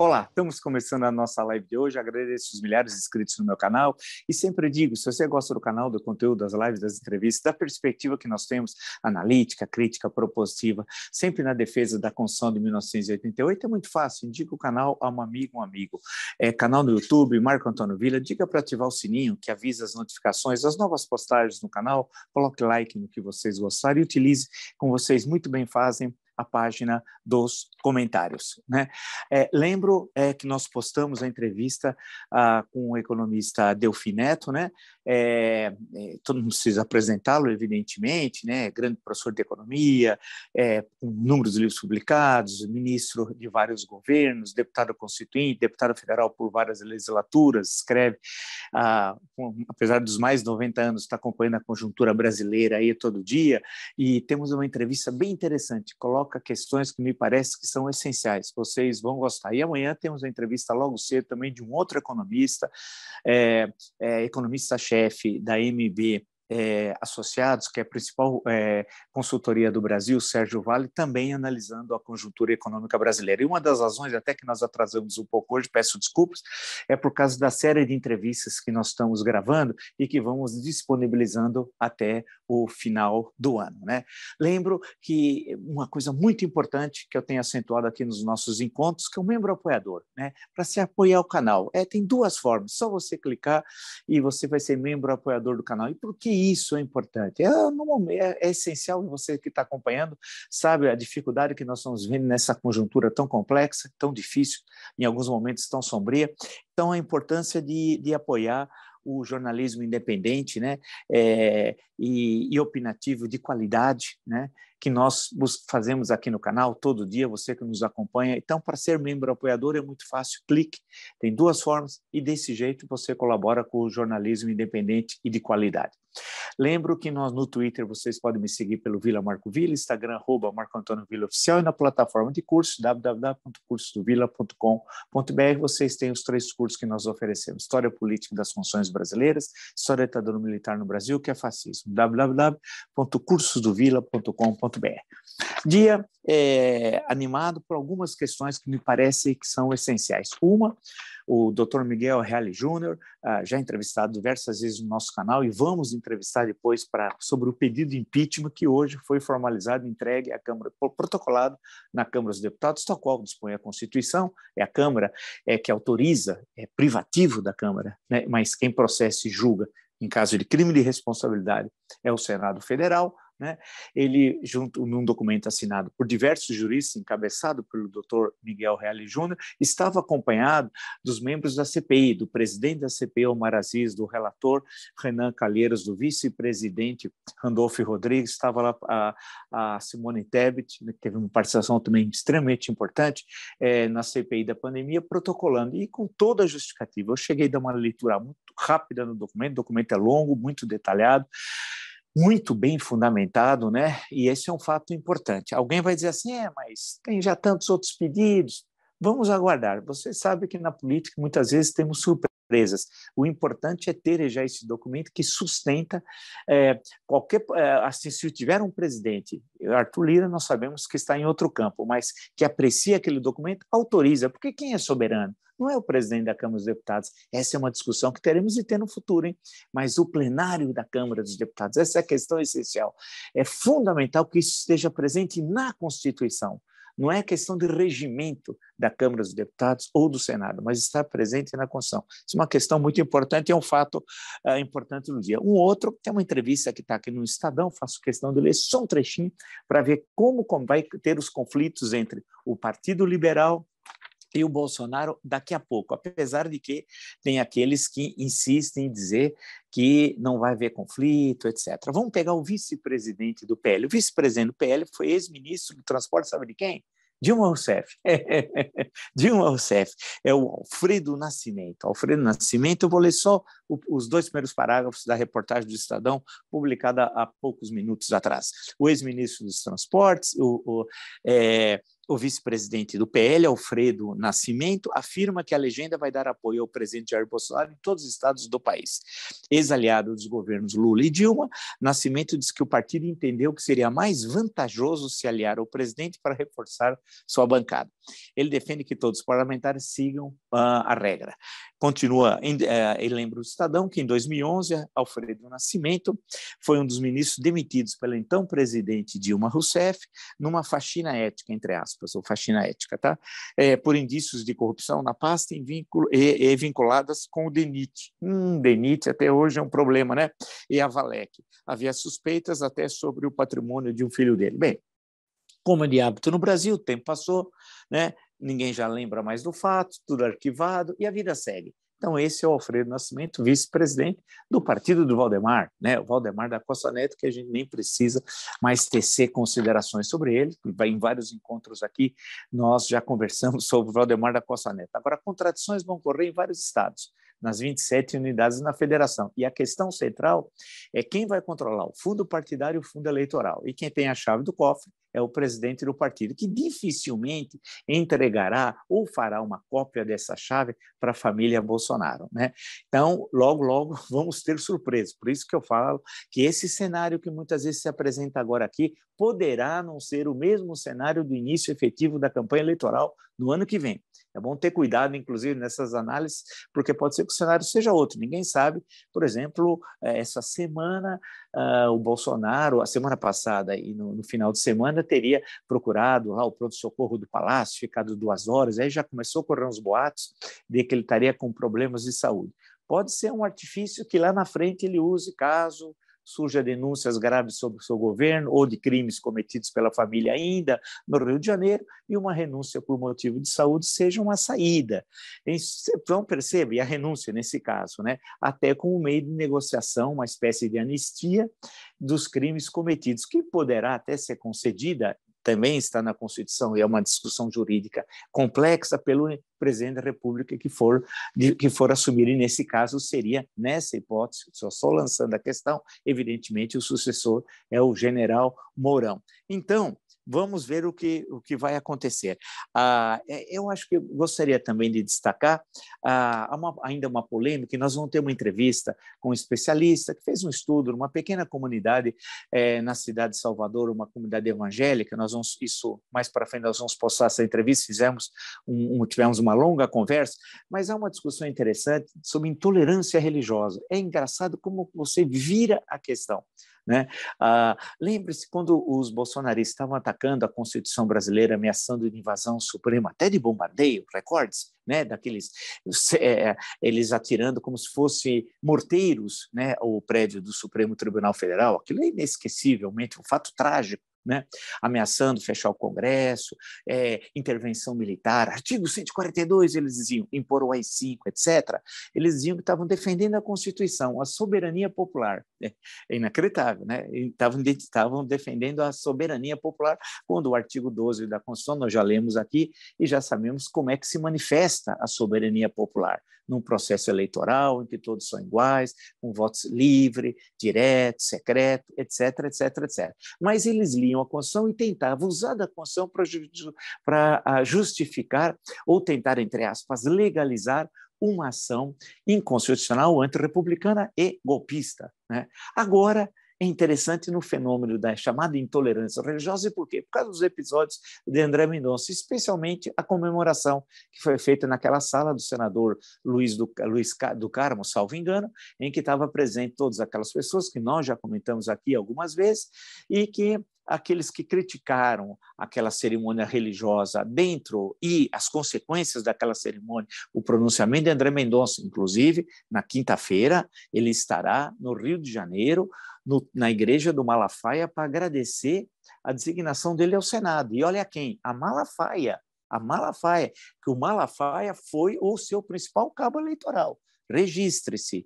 Olá, estamos começando a nossa live de hoje. Agradeço os milhares de inscritos no meu canal e sempre digo, se você gosta do canal, do conteúdo, das lives, das entrevistas, da perspectiva que nós temos, analítica, crítica, propositiva, sempre na defesa da Constituição de 1988, é muito fácil, indica o canal a um amigo. Canal no YouTube, Marco Antônio Villa, diga para ativar o sininho que avisa as notificações, as novas postagens no canal, coloque like no que vocês gostarem e utilize, como vocês muito bem fazem, a página dos comentários, né? Lembro que nós postamos a entrevista com o economista Delfim Neto, né? Todo mundo precisa apresentá-lo, evidentemente, né? Grande professor de economia, com números de livros publicados, ministro de vários governos, deputado constituinte, deputado federal por várias legislaturas, escreve, apesar dos mais de 90 anos, está acompanhando a conjuntura brasileira aí todo dia, e temos uma entrevista bem interessante, coloca questões que me parece que são essenciais, vocês vão gostar. E amanhã temos a entrevista logo cedo também de um outro economista, economista-chefe da MB Associados, que é a principal consultoria do Brasil, Sérgio Vale, também analisando a conjuntura econômica brasileira. E uma das razões, até que nós atrasamos um pouco hoje, peço desculpas, é por causa da série de entrevistas que nós estamos gravando e que vamos disponibilizando até o final do ano, né? Lembro que uma coisa muito importante que eu tenho acentuado aqui nos nossos encontros, que é o membro apoiador, né? Para se apoiar o canal. Tem duas formas, só você clicar e você vai ser membro apoiador do canal. E por que isso é importante? É essencial, você que está acompanhando sabe a dificuldade que nós estamos vendo nessa conjuntura tão complexa, tão difícil, em alguns momentos tão sombria. Então, a importância de apoiar o jornalismo independente, né, e opinativo de qualidade, né, que nós fazemos aqui no canal todo dia, você que nos acompanha. Então, para ser membro apoiador é muito fácil, clique, tem duas formas e desse jeito você colabora com o jornalismo independente e de qualidade. Lembro que no Twitter vocês podem me seguir pelo Vila Marco Villa, Instagram, @Marco Antônio Villa Oficial, e na plataforma de cursos, www.cursosdovilla.com.br, vocês têm os 3 cursos que nós oferecemos: História Política das Funções Brasileiras, História da Ditadura Militar no Brasil, que é fascismo, www.cursosdovilla.com.br. Dia animado por algumas questões que me parecem que são essenciais. Uma, o Dr. Miguel Reale Júnior, já entrevistado diversas vezes no nosso canal, e vamos entrevistar depois sobre o pedido de impeachment que hoje foi formalizado, entregue à Câmara, protocolado na Câmara dos Deputados, tal qual dispõe a Constituição. É a Câmara que autoriza, é privativo da Câmara, né? Mas quem processa e julga em caso de crime de responsabilidade é o Senado Federal, né? Ele, junto num documento assinado por diversos juristas, encabeçado pelo Dr. Miguel Reale Júnior, estava acompanhado dos membros da CPI, do presidente da CPI, Omar Aziz, do relator Renan Calheiros, do vice-presidente Randolfo Rodrigues, estava lá a Simone Tebet, que teve uma participação também extremamente importante na CPI da pandemia, protocolando, e com toda a justificativa. Eu cheguei a dar uma leitura muito rápida no documento, o documento é longo, muito detalhado, muito bem fundamentado, né? E esse é um fato importante. Alguém vai dizer assim, mas tem já tantos outros pedidos. Vamos aguardar. Você sabe que na política muitas vezes temos surpresas. O importante é ter já esse documento que sustenta assim, se tiver um presidente, Arthur Lira, nós sabemos que está em outro campo, mas que aprecia aquele documento, autoriza, porque quem é soberano? Não é o presidente da Câmara dos Deputados. Essa é uma discussão que teremos de ter no futuro, hein? Mas o plenário da Câmara dos Deputados, essa é a questão essencial. É fundamental que isso esteja presente na Constituição. Não é questão de regimento da Câmara dos Deputados ou do Senado, mas está presente na Constituição. Isso é uma questão muito importante, é um fato importante no dia. Um outro, tem uma entrevista que está aqui no Estadão, faço questão de ler só um trechinho para ver como vai ter os conflitos entre o Partido Liberal e o Bolsonaro daqui a pouco, apesar de que tem aqueles que insistem em dizer que não vai haver conflito, etc. Vamos pegar o vice-presidente do PL. O vice-presidente do PL foi ex-ministro do transporte, sabe de quem? Dilma Rousseff. Dilma Rousseff. É o Alfredo Nascimento. Alfredo Nascimento, eu vou ler só os 2 primeiros parágrafos da reportagem do Estadão, publicada há poucos minutos atrás. O ex-ministro dos Transportes, O vice-presidente do PL, Alfredo Nascimento, afirma que a legenda vai dar apoio ao presidente Jair Bolsonaro em todos os estados do país. Ex-aliado dos governos Lula e Dilma, Nascimento diz que o partido entendeu que seria mais vantajoso se aliar ao presidente para reforçar sua bancada. Ele defende que todos os parlamentares sigam a regra. Continua, ele lembra o Estadão que em 2011, Alfredo Nascimento foi um dos ministros demitidos pela então presidente Dilma Rousseff numa faxina ética, entre aspas, ou faxina ética, tá? Por indícios de corrupção na pasta e vinculadas com o DENIT. DENIT até hoje é um problema, né? E a Valec. Havia suspeitas até sobre o patrimônio de um filho dele. Bem, como é de hábito no Brasil, o tempo passou, né? Ninguém já lembra mais do fato, tudo arquivado e a vida segue. Então, esse é o Alfredo Nascimento, vice-presidente do partido do Valdemar, né? O Valdemar da Costa Neto, que a gente nem precisa mais tecer considerações sobre ele. Em vários encontros aqui, nós já conversamos sobre o Valdemar da Costa Neto. Agora, contradições vão ocorrer em vários estados, nas 27 unidades na federação. E a questão central é quem vai controlar o fundo partidário e o fundo eleitoral. E quem tem a chave do cofre é o presidente do partido, que dificilmente entregará ou fará uma cópia dessa chave para a família Bolsonaro, né? Então, logo, logo vamos ter surpresas. Por isso que eu falo que esse cenário que muitas vezes se apresenta agora aqui poderá não ser o mesmo cenário do início efetivo da campanha eleitoral no ano que vem. É bom ter cuidado, inclusive, nessas análises, porque pode ser que o cenário seja outro. Ninguém sabe, por exemplo, essa semana, o Bolsonaro, a semana passada e no final de semana, teria procurado lá o pronto-socorro do Palácio, ficado 2 horas, aí já começou a correr uns boatos de que ele estaria com problemas de saúde. Pode ser um artifício que lá na frente ele use caso surja denúncias graves sobre o seu governo ou de crimes cometidos pela família ainda no Rio de Janeiro e uma renúncia por motivo de saúde seja uma saída. Então, percebe, a renúncia nesse caso, né? Até como meio de negociação, uma espécie de anistia dos crimes cometidos, que poderá até ser concedida, também está na Constituição e é uma discussão jurídica complexa pelo presidente da República que for assumir, e nesse caso seria, nessa hipótese, só lançando a questão, evidentemente o sucessor é o general Mourão. Então, vamos ver o que vai acontecer. Eu acho que eu gostaria também de destacar ainda uma polêmica, e nós vamos ter uma entrevista com um especialista que fez um estudo numa pequena comunidade na cidade de Salvador, uma comunidade evangélica. Isso mais para frente nós vamos postar essa entrevista, tivemos uma longa conversa, mas há uma discussão interessante sobre intolerância religiosa. É engraçado como você vira a questão, né? Lembre-se quando os bolsonaristas estavam atacando a Constituição brasileira, ameaçando de invasão suprema, até de bombardeio, recordes, né? Eles atirando como se fosse morteiros, né? O prédio do Supremo Tribunal Federal. Aquilo é inesquecivelmente um fato trágico, né? Ameaçando fechar o Congresso, intervenção militar, artigo 142, eles diziam, impor o AI-5, etc. Eles diziam que estavam defendendo a Constituição, a soberania popular. É inacreditável, né? Estavam defendendo a soberania popular, quando o artigo 12 da Constituição, nós já lemos aqui e já sabemos como é que se manifesta a soberania popular, num processo eleitoral em que todos são iguais, com votos livre, direto, secreto, etc., etc., etc. Mas eles liam a Constituição e tentavam usar da Constituição para justificar ou tentar, entre aspas, legalizar uma ação inconstitucional, antirrepublicana e golpista, né? Agora, é interessante no fenômeno da chamada intolerância religiosa. E por quê? Por causa dos episódios de André Mendonça, especialmente a comemoração que foi feita naquela sala do senador Luiz do Carmo, salvo engano, em que estava presente todas aquelas pessoas que nós já comentamos aqui algumas vezes, e que aqueles que criticaram aquela cerimônia religiosa dentro e as consequências daquela cerimônia, o pronunciamento de André Mendonça, inclusive, na quinta-feira, ele estará no Rio de Janeiro, na igreja do Malafaia, para agradecer a designação dele ao Senado. E olha quem? A Malafaia, que o Malafaia foi o seu principal cabo eleitoral. Registre-se.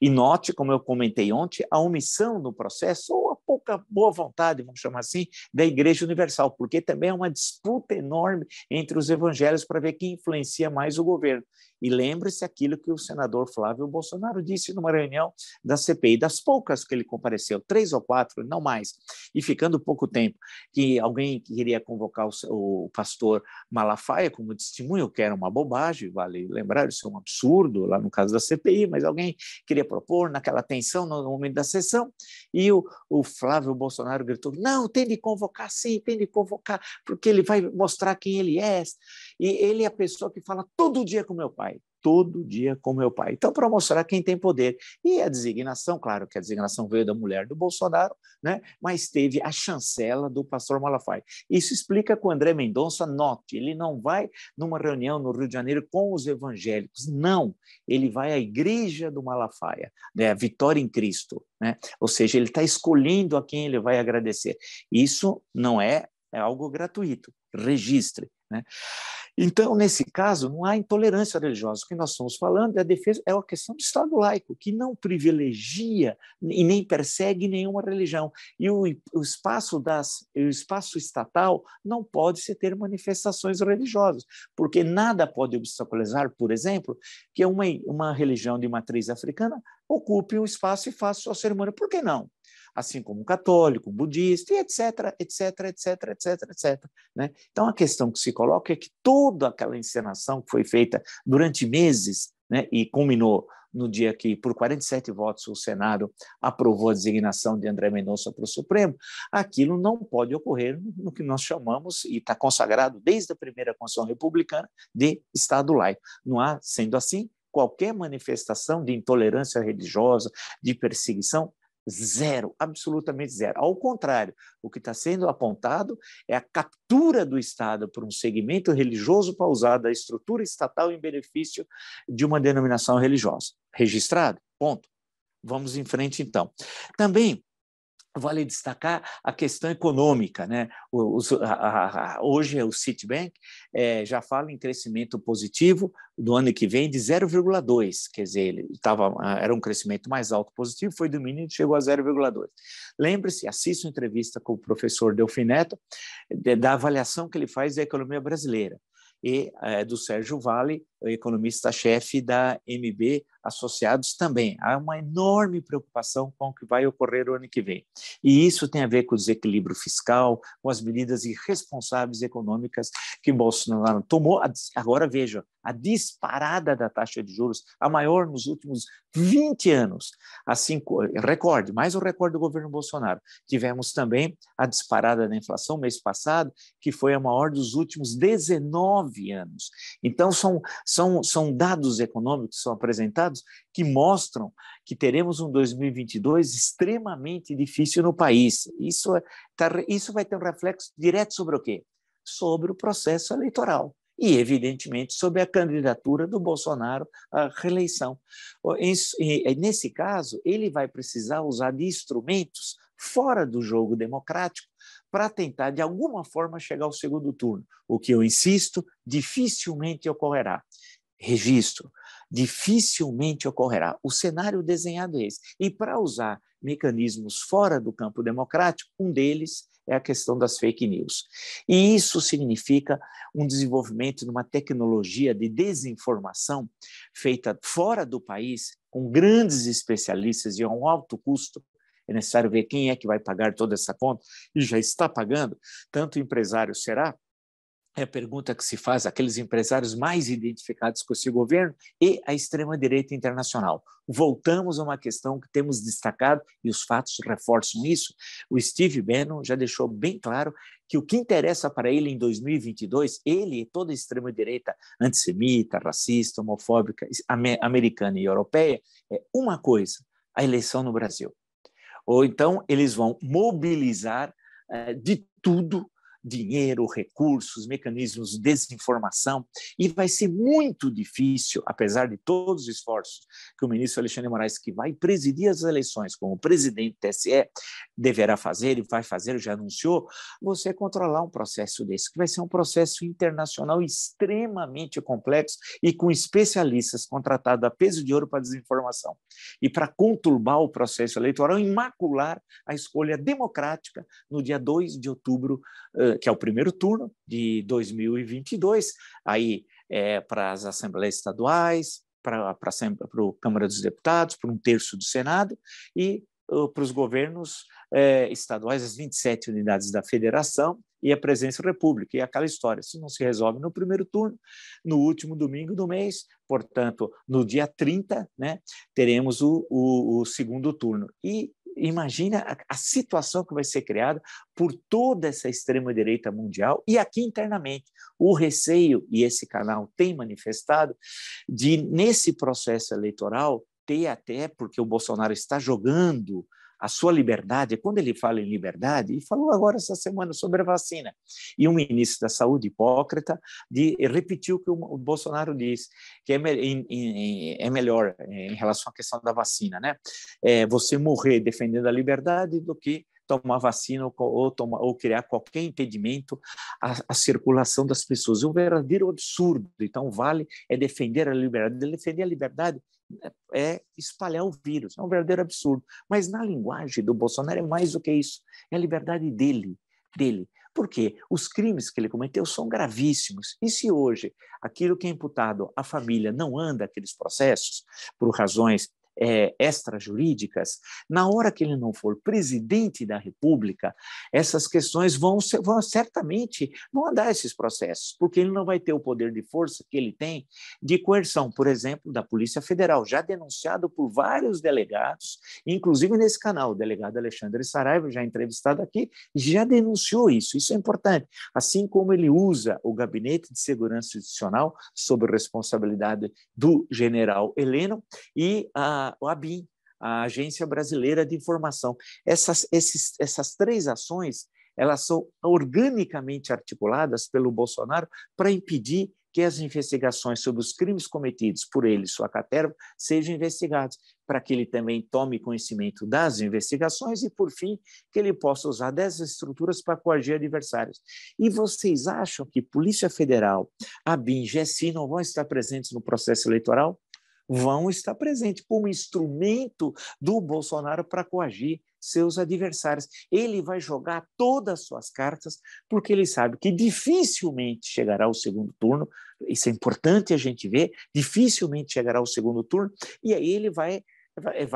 E note, como eu comentei ontem, a omissão no processo, ou a pouca boa vontade, vamos chamar assim, da Igreja Universal, porque também é uma disputa enorme entre os evangélicos para ver quem influencia mais o governo. E lembre-se aquilo que o senador Flávio Bolsonaro disse numa reunião da CPI, das poucas que ele compareceu, 3 ou 4, não mais, e ficando pouco tempo, que alguém queria convocar o pastor Malafaia como testemunho, que era uma bobagem, vale lembrar, isso é um absurdo, lá no caso da CPI, mas alguém queria propor naquela tensão no momento da sessão, e o Flávio Bolsonaro gritou, não, tem de convocar sim, tem de convocar, porque ele vai mostrar quem ele é, e ele é a pessoa que fala todo dia com meu pai, todo dia com meu pai. Então, para mostrar quem tem poder. E a designação, claro que a designação veio da mulher do Bolsonaro, né? Mas teve a chancela do pastor Malafaia. Isso explica que o André Mendonça, note, ele não vai numa reunião no Rio de Janeiro com os evangélicos, não. Ele vai à igreja do Malafaia, né? A Vitória em Cristo, né? Ou seja, ele está escolhendo a quem ele vai agradecer. Isso não é algo gratuito. Registre, né? Então, nesse caso, não há intolerância religiosa. O que nós estamos falando é a defesa, é a questão do Estado laico, que não privilegia e nem persegue nenhuma religião. E o espaço estatal não pode se ter manifestações religiosas, porque nada pode obstaculizar, por exemplo, que uma religião de matriz africana ocupe o espaço e faça sua cerimônia. Por que não? Assim como católico, budista, e etc, etc, etc, etc, etc. Né? Então, a questão que se coloca é que toda aquela encenação que foi feita durante meses, né, e culminou no dia que, por 47 votos, o Senado aprovou a designação de André Mendonça para o Supremo, aquilo não pode ocorrer no que nós chamamos, e está consagrado desde a primeira Constituição Republicana, de Estado laico. Não há, sendo assim, qualquer manifestação de intolerância religiosa, de perseguição, zero, absolutamente zero. Ao contrário, o que está sendo apontado é a captura do Estado por um segmento religioso para usar da estrutura estatal em benefício de uma denominação religiosa. Registrado? Ponto. Vamos em frente, então. Também vale destacar a questão econômica, né? Hoje o Citibank já fala em crescimento positivo do ano que vem de 0,2, quer dizer, era um crescimento mais alto positivo, foi do mínimo e chegou a 0,2. Lembre-se, assista uma entrevista com o professor Delfim Neto, da avaliação que ele faz da economia brasileira, e do Sérgio Vale, economista-chefe da MB Associados também. Há uma enorme preocupação com o que vai ocorrer o ano que vem. E isso tem a ver com o desequilíbrio fiscal, com as medidas irresponsáveis econômicas que Bolsonaro tomou. Agora, veja, a disparada da taxa de juros, a maior nos últimos 20 anos. Assim, recorde, mais um recorde do governo Bolsonaro. Tivemos também a disparada da inflação mês passado, que foi a maior dos últimos 19 anos. Então, são dados econômicos que são apresentados que mostram que teremos um 2022 extremamente difícil no país. Isso vai ter um reflexo direto sobre o quê? Sobre o processo eleitoral e, evidentemente, sobre a candidatura do Bolsonaro à reeleição. Nesse caso, ele vai precisar usar de instrumentos fora do jogo democrático para tentar, de alguma forma, chegar ao segundo turno, o que eu insisto, dificilmente ocorrerá. Registro, dificilmente ocorrerá. O cenário desenhado é esse. E para usar mecanismos fora do campo democrático, um deles é a questão das fake news. E isso significa um desenvolvimento de uma tecnologia de desinformação feita fora do país, com grandes especialistas e a um alto custo. É necessário ver quem é que vai pagar toda essa conta, e já está pagando, tanto o empresário será, é a pergunta que se faz àqueles empresários mais identificados com esse governo e a extrema-direita internacional. Voltamos a uma questão que temos destacado, e os fatos reforçam isso. O Steve Bannon já deixou bem claro que o que interessa para ele em 2022, ele e toda a extrema-direita antissemita, racista, homofóbica, americana e europeia, é uma coisa: a eleição no Brasil. Ou então eles vão mobilizar de tudo, dinheiro, recursos, mecanismos de desinformação, e vai ser muito difícil, apesar de todos os esforços que o ministro Alexandre de Moraes, que vai presidir as eleições como presidente do TSE, deverá fazer e vai fazer, já anunciou, você controlar um processo desse, que vai ser um processo internacional extremamente complexo e com especialistas contratados a peso de ouro para desinformação. E para conturbar o processo eleitoral, imacular a escolha democrática no dia 2 de outubro, que é o primeiro turno de 2022, aí para as assembleias estaduais, para a Câmara dos Deputados, para 1/3 do Senado e para os governos estaduais, as 27 unidades da federação e a presidência da República. E aquela história, se não se resolve no primeiro turno, no último domingo do mês, portanto, no dia 30, né, teremos o segundo turno. E imagina a situação que vai ser criada por toda essa extrema-direita mundial e aqui internamente. O receio, e esse canal tem manifestado, de, nesse processo eleitoral, ter até, porque o Bolsonaro está jogando a sua liberdade, quando ele fala em liberdade, e falou agora essa semana sobre a vacina, e o ministro da Saúde, Hipócrita, repetiu o que o Bolsonaro disse, que é melhor em relação à questão da vacina, né? Você morrer defendendo a liberdade do que tomar vacina ou criar qualquer impedimento à circulação das pessoas. É um verdadeiro absurdo. Então, vale defender a liberdade. Defender a liberdade é espalhar o vírus. É um verdadeiro absurdo. Mas na linguagem do Bolsonaro é mais do que isso. É a liberdade dele. Por quê? Os crimes que ele cometeu são gravíssimos. E se hoje aquilo que é imputado à família não anda aqueles processos, por razões extrajurídicas, na hora que ele não for presidente da República, essas questões vão certamente andar esses processos, porque ele não vai ter o poder de força que ele tem de coerção, por exemplo, da Polícia Federal, já denunciado por vários delegados, inclusive nesse canal, o delegado Alexandre Saraiva, já entrevistado aqui, já denunciou isso. Isso é importante. Assim como ele usa o Gabinete de Segurança Institucional sob responsabilidade do general Heleno e a ABIN, a Agência Brasileira de Informação. Essas 3 ações, elas são organicamente articuladas pelo Bolsonaro para impedir que as investigações sobre os crimes cometidos por ele e sua caterva sejam investigadas, para que ele também tome conhecimento das investigações e, por fim, que ele possa usar dessas estruturas para coagir adversários. E vocês acham que Polícia Federal, ABIN, GSI não vão estar presentes no processo eleitoral? Vão estar presentes como instrumento do Bolsonaro para coagir seus adversários. Ele vai jogar todas as suas cartas, porque ele sabe que dificilmente chegará ao segundo turno, isso é importante a gente ver, dificilmente chegará ao segundo turno, e aí ele vai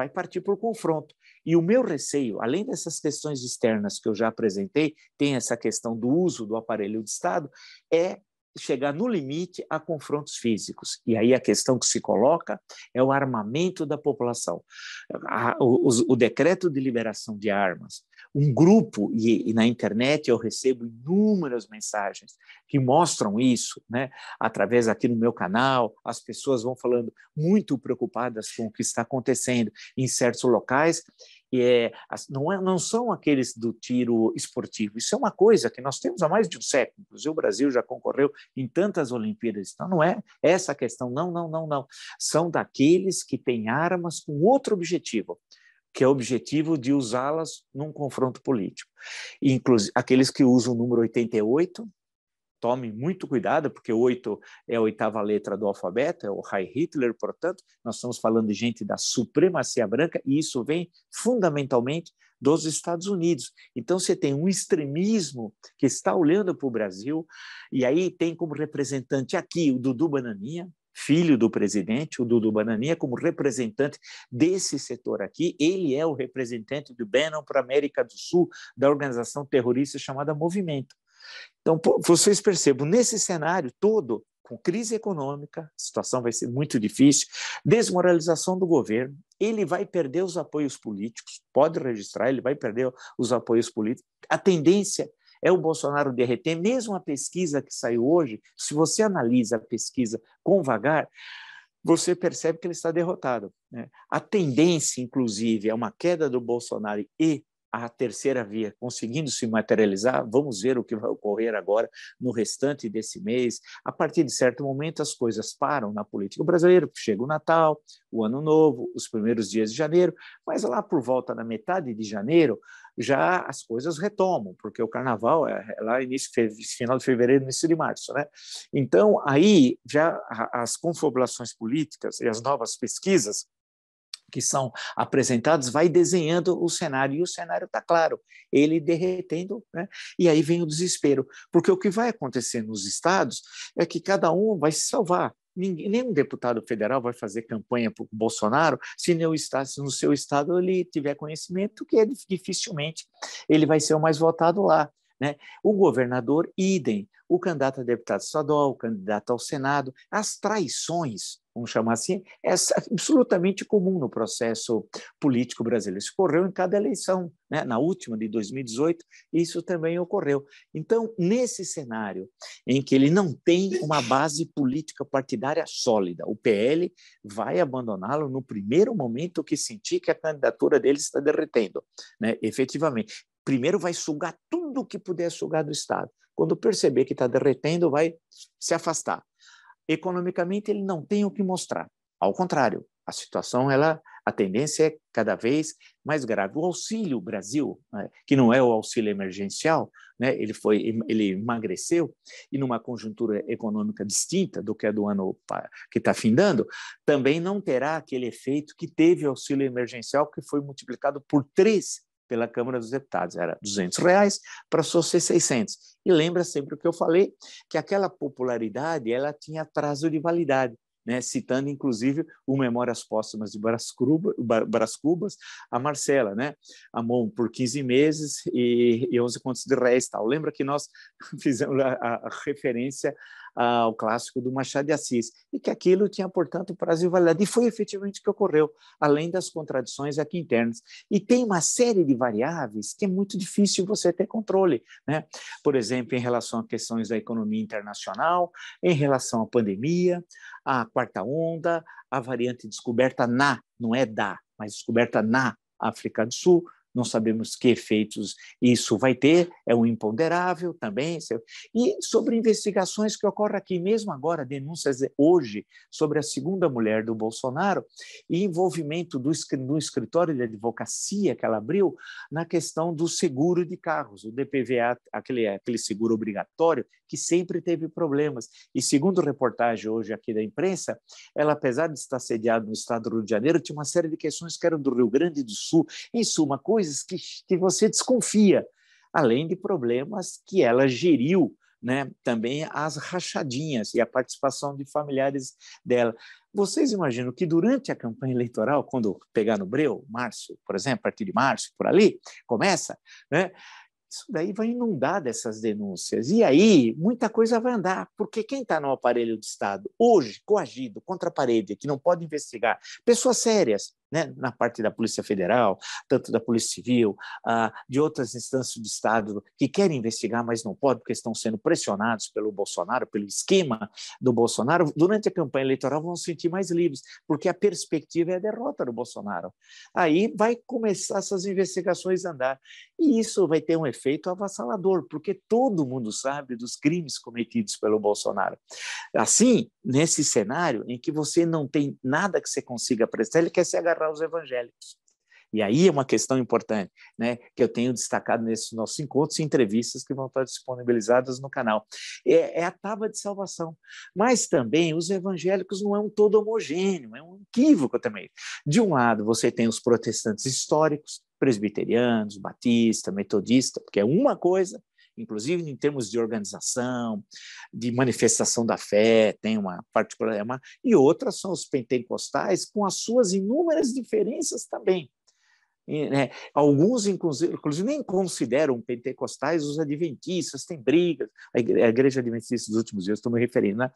partir para o confronto. E o meu receio, além dessas questões externas que eu já apresentei, tem essa questão do uso do aparelho de Estado, é chegar no limite a confrontos físicos. E aí a questão que se coloca é o armamento da população. O decreto de liberação de armas, um grupo, e na internet eu recebo inúmeras mensagens que mostram isso, né? Através aqui no meu canal, as pessoas vão falando muito preocupadas com o que está acontecendo em certos locais, não são aqueles do tiro esportivo. Isso é uma coisa que nós temos há mais de um século. Inclusive, o Brasil já concorreu em tantas Olimpíadas. Então, não é essa a questão. Não. São daqueles que têm armas com outro objetivo, que é o objetivo de usá-las num confronto político. Inclusive, aqueles que usam o número 88, tome muito cuidado, porque 8 é a 8ª letra do alfabeto, é o Heil Hitler, portanto, nós estamos falando de gente da supremacia branca, e isso vem fundamentalmente dos Estados Unidos. Então, você tem um extremismo que está olhando para o Brasil, e aí tem como representante aqui o Dudu Bananinha, filho do presidente, o Dudu Bananinha, como representante desse setor aqui. Ele é o representante do Bannon para a América do Sul, da organização terrorista chamada Movimento. Então, vocês percebam, nesse cenário todo, com crise econômica, a situação vai ser muito difícil, desmoralização do governo, ele vai perder os apoios políticos, pode registrar, ele vai perder os apoios políticos. A tendência é o Bolsonaro derreter, mesmo a pesquisa que saiu hoje, se você analisa a pesquisa com vagar, você percebe que ele está derrotado, né? A tendência, inclusive, é uma queda do Bolsonaro e a terceira via conseguindo se materializar. Vamos ver o que vai ocorrer agora no restante desse mês. A partir de certo momento, as coisas param na política brasileira, chega o Natal, o Ano Novo, os primeiros dias de janeiro, mas lá por volta da metade de janeiro, já as coisas retomam, porque o Carnaval é lá final de fevereiro, início de março, né? Então, aí já as confabulações políticas e as novas pesquisas que são apresentados, vai desenhando o cenário, e o cenário está claro, ele derretendo, né? E aí vem o desespero, porque o que vai acontecer nos estados é que cada um vai se salvar. Nenhum deputado federal vai fazer campanha para o Bolsonaro se no seu estado ele tiver conhecimento que dificilmente ele vai ser o mais votado lá, né? O governador, idem, o candidato a deputado estadual, o candidato ao Senado, as traições, vamos chamar assim, é absolutamente comum no processo político brasileiro. Isso ocorreu em cada eleição, né? Na última, de 2018, isso também ocorreu. Então, nesse cenário em que ele não tem uma base política partidária sólida, o PL vai abandoná-lo no primeiro momento que sentir que a candidatura dele está derretendo, né? Efetivamente. Primeiro vai sugar tudo o que puder sugar do Estado. Quando perceber que está derretendo, vai se afastar. Economicamente, ele não tem o que mostrar. Ao contrário, a situação, a tendência é cada vez mais grave. O Auxílio Brasil, né, que não é o auxílio emergencial, né, ele emagreceu, e numa conjuntura econômica distinta do que é do ano que está findando, também não terá aquele efeito que teve o auxílio emergencial, que foi multiplicado por 3 pela Câmara dos Deputados, era R$200, passou a ser 600. E lembra sempre o que eu falei, que aquela popularidade ela tinha prazo de validade, né? Citando, inclusive, o Memórias Póstumas de Brás Cubas, a Marcela, né? A mão por 15 meses e 11 contos de réis. Tal. Lembra que nós fizemos a referência ao clássico do Machado de Assis, e que aquilo tinha, portanto, prazo de validade. E foi efetivamente o que ocorreu, além das contradições aqui internas. E tem uma série de variáveis que é muito difícil você ter controle, né? Por exemplo, em relação a questões da economia internacional, em relação à pandemia, à quarta onda, a variante descoberta não é mas descoberta na África do Sul, não sabemos que efeitos isso vai ter, é um imponderável também. E sobre investigações que ocorrem aqui, mesmo agora, denúncias hoje sobre a segunda mulher do Bolsonaro e envolvimento do escritório de advocacia que ela abriu na questão do seguro de carros, o DPVA, aquele seguro obrigatório, que sempre teve problemas. E segundo reportagem hoje aqui da imprensa, ela, apesar de estar sediada no estado do Rio de Janeiro, tinha uma série de questões que eram do Rio Grande do Sul, em suma, coisas que você desconfia, além de problemas que ela geriu, né? Também as rachadinhas e a participação de familiares dela. Vocês imaginam que durante a campanha eleitoral, quando pegar no breu, março, por exemplo, a partir de março, por ali, começa, né? Isso daí vai inundar dessas denúncias. E aí, muita coisa vai andar, porque quem está no aparelho do Estado, hoje, coagido, contra a parede, que não pode investigar, pessoas sérias, né, na parte da Polícia Federal, tanto da Polícia Civil, de outras instâncias do Estado que querem investigar, mas não podem, porque estão sendo pressionados pelo Bolsonaro, pelo esquema do Bolsonaro, durante a campanha eleitoral vão se sentir mais livres, porque a perspectiva é a derrota do Bolsonaro. Aí vai começar essas investigações a andar. E isso vai ter um efeito avassalador, porque todo mundo sabe dos crimes cometidos pelo Bolsonaro. Assim, nesse cenário em que você não tem nada que você consiga prestar, ele quer se agarrar aos evangélicos. E aí é uma questão importante, né, que eu tenho destacado nesses nossos encontros e entrevistas que vão estar disponibilizadas no canal. É a tábua de salvação. Mas também os evangélicos não é um todo homogêneo, é um equívoco também. De um lado, você tem os protestantes históricos, presbiterianos, batistas, metodistas, porque é uma coisa, inclusive em termos de organização, de manifestação da fé, tem uma particular, e outras são os pentecostais, com as suas inúmeras diferenças também. E, né, alguns, inclusive, nem consideram pentecostais os adventistas, tem brigas, a Igreja Adventista dos Últimos Dias, estou me referindo, né?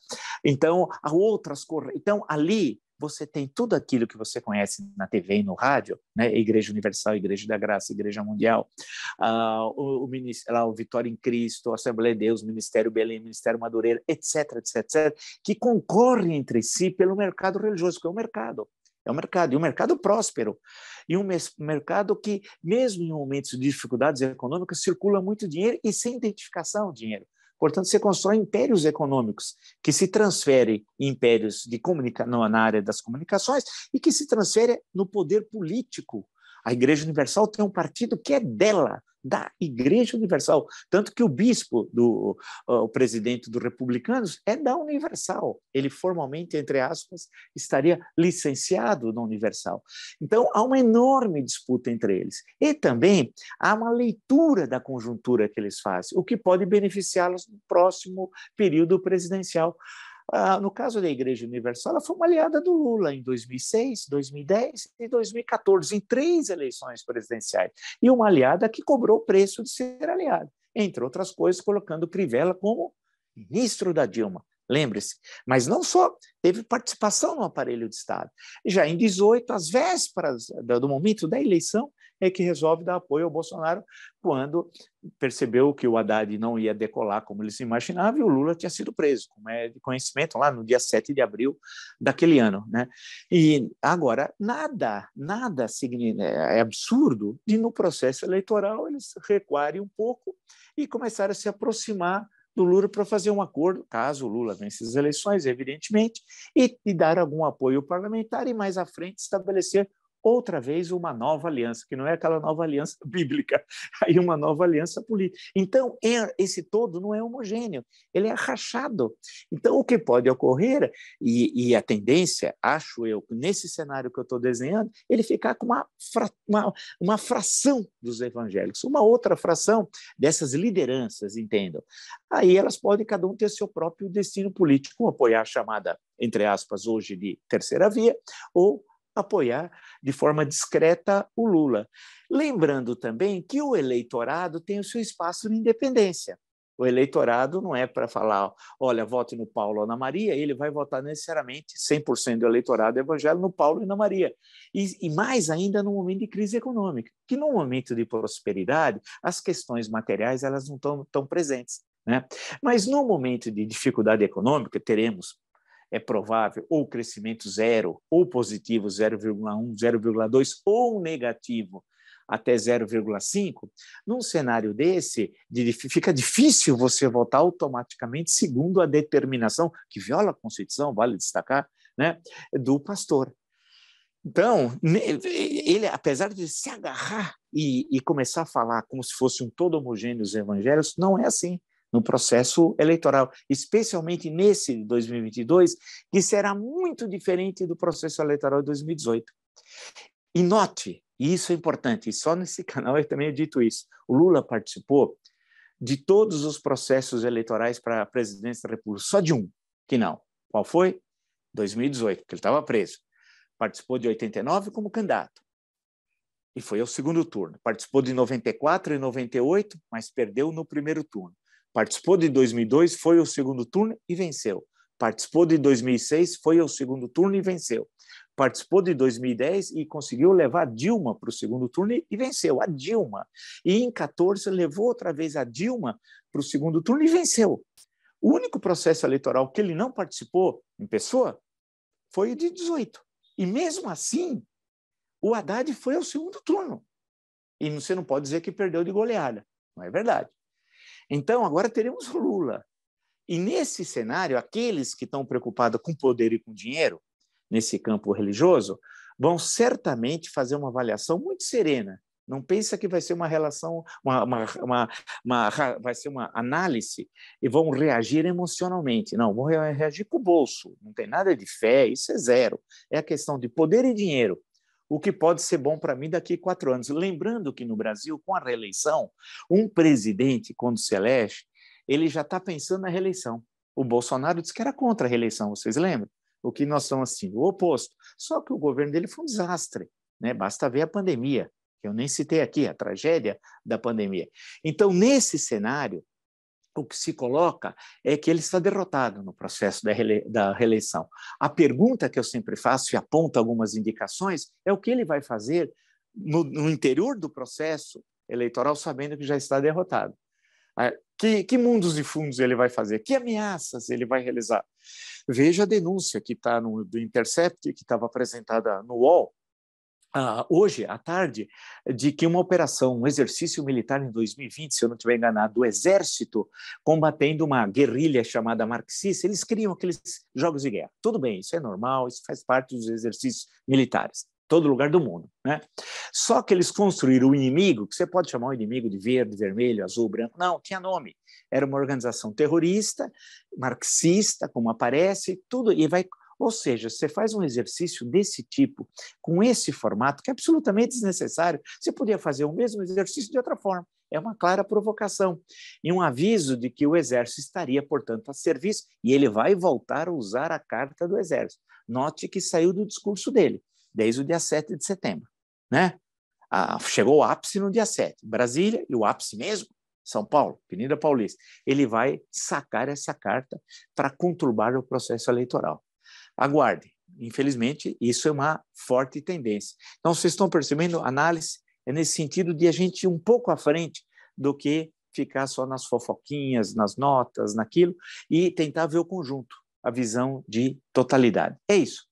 Então, há outras coisas. Então, ali você tem tudo aquilo que você conhece na TV e no rádio, né? Igreja Universal, Igreja da Graça, Igreja Mundial, o Vitória em Cristo, a Assembleia de Deus, Ministério Belém, Ministério Madureira, etc., etc., etc., que concorrem entre si pelo mercado religioso, que é o mercado. É um mercado, e um mercado próspero, e um mercado que, mesmo em momentos de dificuldades econômicas, circula muito dinheiro e sem identificação de dinheiro. Portanto, você constrói impérios econômicos que se transferem em impérios na área das comunicações e que se transferem no poder político. A Igreja Universal tem um partido que é dela, da Igreja Universal. Tanto que o bispo, o presidente dos republicanos, é da Universal. Ele formalmente, entre aspas, estaria licenciado na Universal. Então, há uma enorme disputa entre eles. E também há uma leitura da conjuntura que eles fazem, o que pode beneficiá-los no próximo período presidencial. No caso da Igreja Universal, ela foi uma aliada do Lula em 2006, 2010 e 2014, em 3 eleições presidenciais. E uma aliada que cobrou o preço de ser aliada, entre outras coisas, colocando Crivella como ministro da Dilma. Lembre-se, mas não só, teve participação no aparelho de Estado. Já em 2018, às vésperas do momento da eleição, é que resolve dar apoio ao Bolsonaro quando percebeu que o Haddad não ia decolar como ele se imaginava e o Lula tinha sido preso, como é de conhecimento, lá no dia 7 de abril daquele ano. Né? E agora, nada é absurdo de no processo eleitoral eles recuarem um pouco e começarem a se aproximar do Lula para fazer um acordo, caso o Lula vença as eleições, evidentemente, e dar algum apoio parlamentar e mais à frente estabelecer outra vez uma nova aliança, que não é aquela nova aliança bíblica, aí uma nova aliança política. Então, esse todo não é homogêneo, ele é rachado. Então, o que pode ocorrer, e a tendência, acho eu, nesse cenário que eu estou desenhando, ele ficar com uma fração dos evangélicos, uma outra fração dessas lideranças, entendam. Aí elas podem, cada um, ter seu próprio destino político, apoiar a chamada, entre aspas, hoje de terceira via, ou apoiar de forma discreta o Lula. Lembrando também que o eleitorado tem o seu espaço de independência. O eleitorado não é para falar, olha, vote no Paulo ou na Maria, ele vai votar necessariamente 100% do eleitorado evangélico no Paulo e na Maria. E mais ainda no momento de crise econômica, que no momento de prosperidade, as questões materiais elas não estão tão presentes. Né? Mas no momento de dificuldade econômica, teremos, é provável, ou crescimento zero, ou positivo 0,1, 0,2, ou negativo até 0,5, num cenário desse, fica difícil você votar automaticamente segundo a determinação, que viola a Constituição, vale destacar, né, do pastor. Então, ele, apesar de se agarrar e começar a falar como se fosse um todo homogêneo os evangélicos, não é assim no processo eleitoral, especialmente nesse de 2022, que será muito diferente do processo eleitoral de 2018. E note, e isso é importante, e só nesse canal eu também dito isso, o Lula participou de todos os processos eleitorais para a presidência da República, só de um, que não. Qual foi? 2018, porque ele estava preso. Participou de 89 como candidato e foi ao segundo turno. Participou de 94 e 98, mas perdeu no primeiro turno. Participou de 2002, foi ao segundo turno e venceu. Participou de 2006, foi ao segundo turno e venceu. Participou de 2010 e conseguiu levar a Dilma para o segundo turno e venceu, a Dilma. E em 2014 levou outra vez a Dilma para o segundo turno e venceu. O único processo eleitoral que ele não participou em pessoa foi o de 2018. E mesmo assim, o Haddad foi ao segundo turno. E você não pode dizer que perdeu de goleada. Não é verdade. Então, agora teremos o Lula. E nesse cenário, aqueles que estão preocupados com poder e com dinheiro, nesse campo religioso, vão certamente fazer uma avaliação muito serena. Não pensa que vai ser uma relação, vai ser uma análise e vão reagir emocionalmente. Não, vão reagir com o bolso. Não tem nada de fé, isso é zero. É a questão de poder e dinheiro. O que pode ser bom para mim daqui a 4 anos. Lembrando que no Brasil, com a reeleição, um presidente, quando se elege, ele já está pensando na reeleição. O Bolsonaro disse que era contra a reeleição, vocês lembram? O que nós estamos assistindo? O oposto. Só que o governo dele foi um desastre. Né? Basta ver a pandemia, que eu nem citei aqui, a tragédia da pandemia. Então, nesse cenário, o que se coloca é que ele está derrotado no processo da reeleição. A pergunta que eu sempre faço e aponto algumas indicações é o que ele vai fazer no interior do processo eleitoral, sabendo que já está derrotado. Que mundos e fundos ele vai fazer? Que ameaças ele vai realizar? Veja a denúncia que está do Intercept, que estava apresentada no UOL, hoje, à tarde, de que uma operação, um exercício militar em 2020, se eu não estiver enganado, do Exército, combatendo uma guerrilha chamada marxista, eles criam aqueles jogos de guerra. Tudo bem, isso é normal, isso faz parte dos exercícios militares. todo lugar do mundo, né? Só que eles construíram o inimigo, que você pode chamar o inimigo de verde, vermelho, azul, branco, não, tinha nome. Era uma organização terrorista, marxista, como aparece, tudo, e vai... Ou seja, você faz um exercício desse tipo, com esse formato, que é absolutamente desnecessário. Você podia fazer o mesmo exercício de outra forma. É uma clara provocação e um aviso de que o Exército estaria, portanto, a serviço, e ele vai voltar a usar a carta do Exército. Note que saiu do discurso dele, desde o dia 7 de setembro. Né? Chegou o ápice no dia 7, Brasília, e o ápice mesmo, São Paulo, Avenida Paulista. Ele vai sacar essa carta para conturbar o processo eleitoral. Aguarde. Infelizmente, isso é uma forte tendência. Então, vocês estão percebendo, a análise é nesse sentido de a gente ir um pouco à frente do que ficar só nas fofoquinhas, nas notas, naquilo, e tentar ver o conjunto, a visão de totalidade. É isso.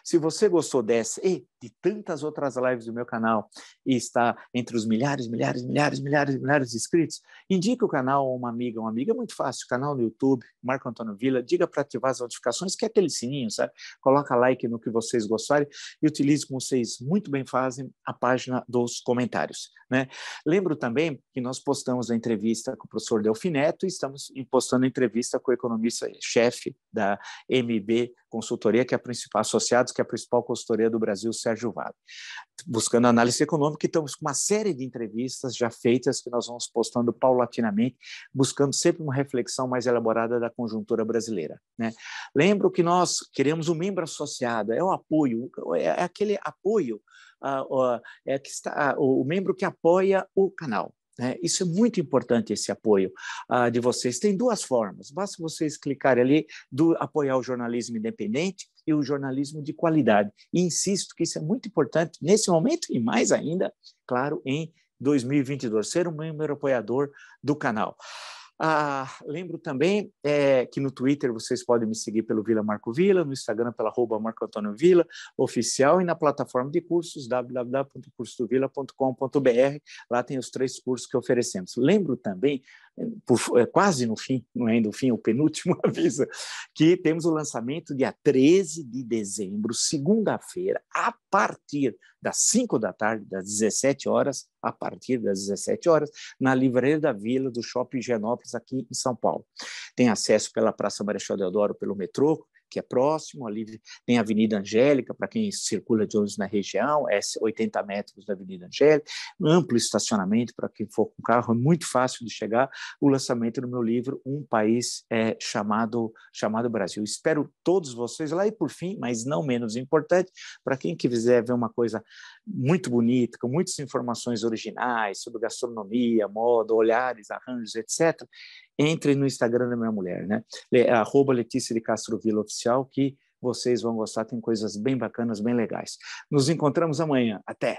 Se você gostou dessa e de tantas outras lives do meu canal e está entre os milhares de inscritos, indique o canal a uma amiga. Uma amiga é muito fácil, canal no YouTube, Marco Antônio Villa, diga para ativar as notificações, que é aquele sininho, sabe? Coloca like no que vocês gostarem e utilize, como vocês muito bem fazem, a página dos comentários, né? Lembro também que nós postamos a entrevista com o professor Delfim Neto e estamos postando a entrevista com o economista-chefe da MB Consultoria, que é a principal, associados, que é a principal consultoria do Brasil, Sérgio Vale. Buscando análise econômica, e estamos com uma série de entrevistas já feitas que nós vamos postando paulatinamente, buscando sempre uma reflexão mais elaborada da conjuntura brasileira, né? Lembro que nós queremos um membro associado, é o apoio, é aquele apoio, é que está, o membro que apoia o canal. Isso é muito importante, esse apoio de vocês. Tem duas formas, basta vocês clicarem ali, apoiar o jornalismo independente e o jornalismo de qualidade. E insisto que isso é muito importante nesse momento e mais ainda, claro, em 2022, ser um membro apoiador do canal. Lembro também que no Twitter vocês podem me seguir pelo Vila Marco Villa, no Instagram pela @Marco Antônio Villa oficial e na plataforma de cursos www.cursodovilla.com.br. Lá tem os 3 cursos que oferecemos. Lembro também, quase no fim, não é ainda o fim, o penúltimo aviso, que temos o lançamento dia 13 de dezembro, segunda-feira, a partir das 5 da tarde, das 17 horas, a partir das 17 horas, na Livraria da Vila, do Shopping Higienópolis, aqui em São Paulo. Tem acesso pela Praça Marechal Deodoro, pelo metrô, que é próximo, ali tem a Avenida Angélica, para quem circula de ônibus na região, 80 metros da Avenida Angélica, um amplo estacionamento para quem for com carro, é muito fácil de chegar. O lançamento do meu livro, Um País chamado Brasil. Espero todos vocês lá. E por fim, mas não menos importante, para quem quiser ver uma coisa muito bonita, com muitas informações originais sobre gastronomia, moda, olhares, arranjos, etc., entre no Instagram da minha mulher, né? @Letícia de Castro Villa Oficial, que vocês vão gostar, tem coisas bem bacanas, bem legais. Nos encontramos amanhã. Até!